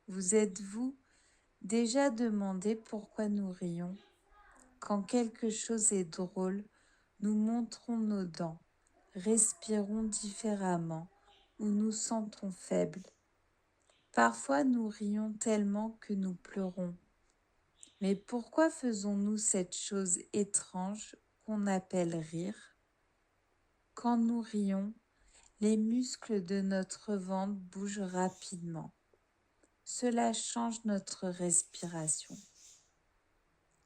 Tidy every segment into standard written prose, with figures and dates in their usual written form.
Vous êtes-vous déjà demandé pourquoi nous rions? Quand quelque chose est drôle, nous montrons nos dents, respirons différemment ou nous sentons faibles. Parfois nous rions tellement que nous pleurons. Mais pourquoi faisons-nous cette chose étrange qu'on appelle rire? Quand nous rions, les muscles de notre ventre bougent rapidement. Cela change notre respiration.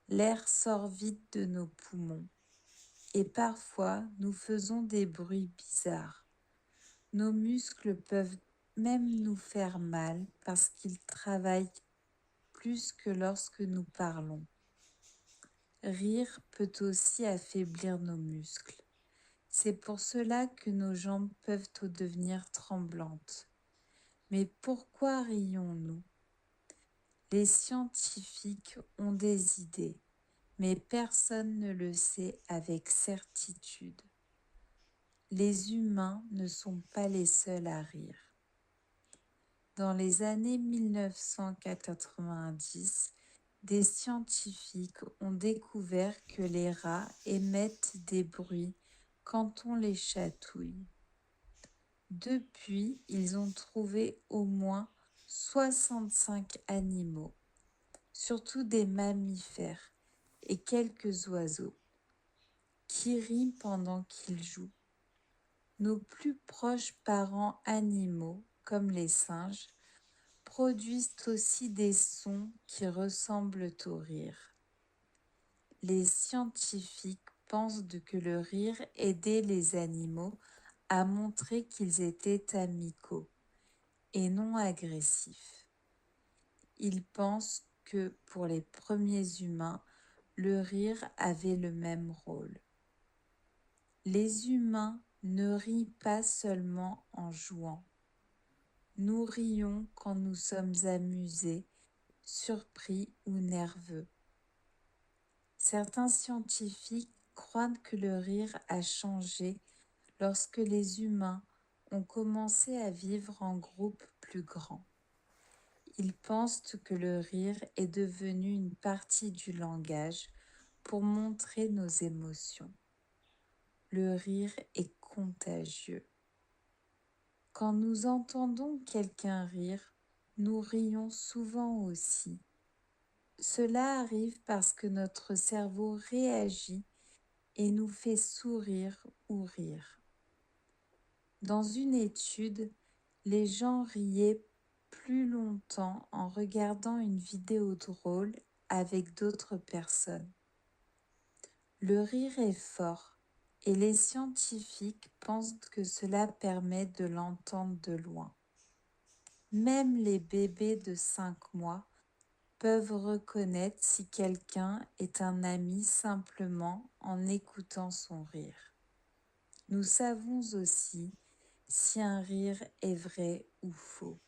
L'air sort vite de nos poumons et parfois nous faisons des bruits bizarres. Nos muscles peuvent même nous faire mal parce qu'ils travaillent plus que lorsque nous parlons. Rire peut aussi affaiblir nos muscles. C'est pour cela que nos jambes peuvent devenir tremblantes. Mais pourquoi rions-nous? Les scientifiques ont des idées, mais personne ne le sait avec certitude. Les humains ne sont pas les seuls à rire. Dans les années 1990, des scientifiques ont découvert que les rats émettent des bruits quand on les chatouille. Depuis, ils ont trouvé au moins 65 animaux, surtout des mammifères et quelques oiseaux, qui rient pendant qu'ils jouent. Nos plus proches parents animaux, comme les singes, produisent aussi des sons qui ressemblent au rire. Les scientifiques pensent que le rire aidait les animaux à montrer qu'ils étaient amicaux et non agressifs. Ils pensent que pour les premiers humains, le rire avait le même rôle. Les humains ne rient pas seulement en jouant. Nous rions quand nous sommes amusés, surpris ou nerveux. Certains scientifiques croient que le rire a changé lorsque les humains ont commencé à vivre en groupes plus grands. Ils pensent que le rire est devenu une partie du langage pour montrer nos émotions. Le rire est contagieux. Quand nous entendons quelqu'un rire, nous rions souvent aussi. Cela arrive parce que notre cerveau réagit et nous fait sourire ou rire. Dans une étude, les gens riaient plus longtemps en regardant une vidéo drôle avec d'autres personnes. Le rire est fort et les scientifiques pensent que cela permet de l'entendre de loin. Même les bébés de 5 mois peuvent reconnaître si quelqu'un est un ami simplement en écoutant son rire. Nous savons aussi si un rire est vrai ou faux.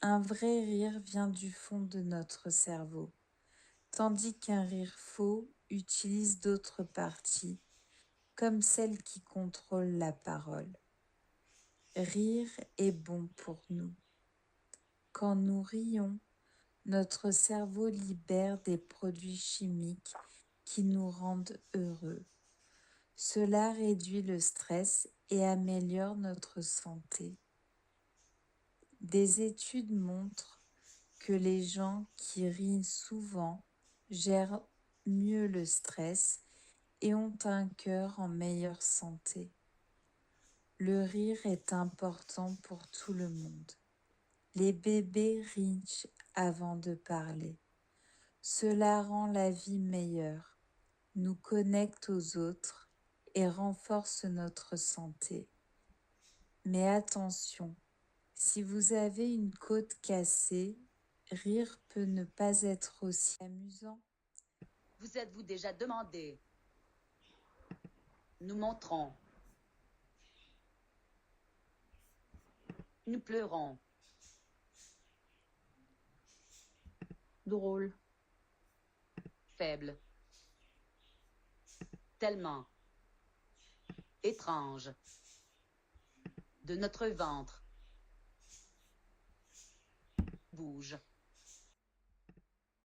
Un vrai rire vient du fond de notre cerveau, tandis qu'un rire faux utilise d'autres parties, comme celle qui contrôle la parole. Rire est bon pour nous. Quand nous rions, notre cerveau libère des produits chimiques qui nous rendent heureux. Cela réduit le stress et améliore notre santé. Des études montrent que les gens qui rient souvent gèrent mieux le stress et ont un cœur en meilleure santé. Le rire est important pour tout le monde. Les bébés rient avant de parler. Cela rend la vie meilleure, nous connecte aux autres et renforce notre santé. Mais attention, si vous avez une côte cassée, rire peut ne pas être aussi amusant. Vous êtes-vous déjà demandé? Nous montrons. Nous pleurons. Drôle. Faible. Tellement. Étrange. De notre ventre. bouge.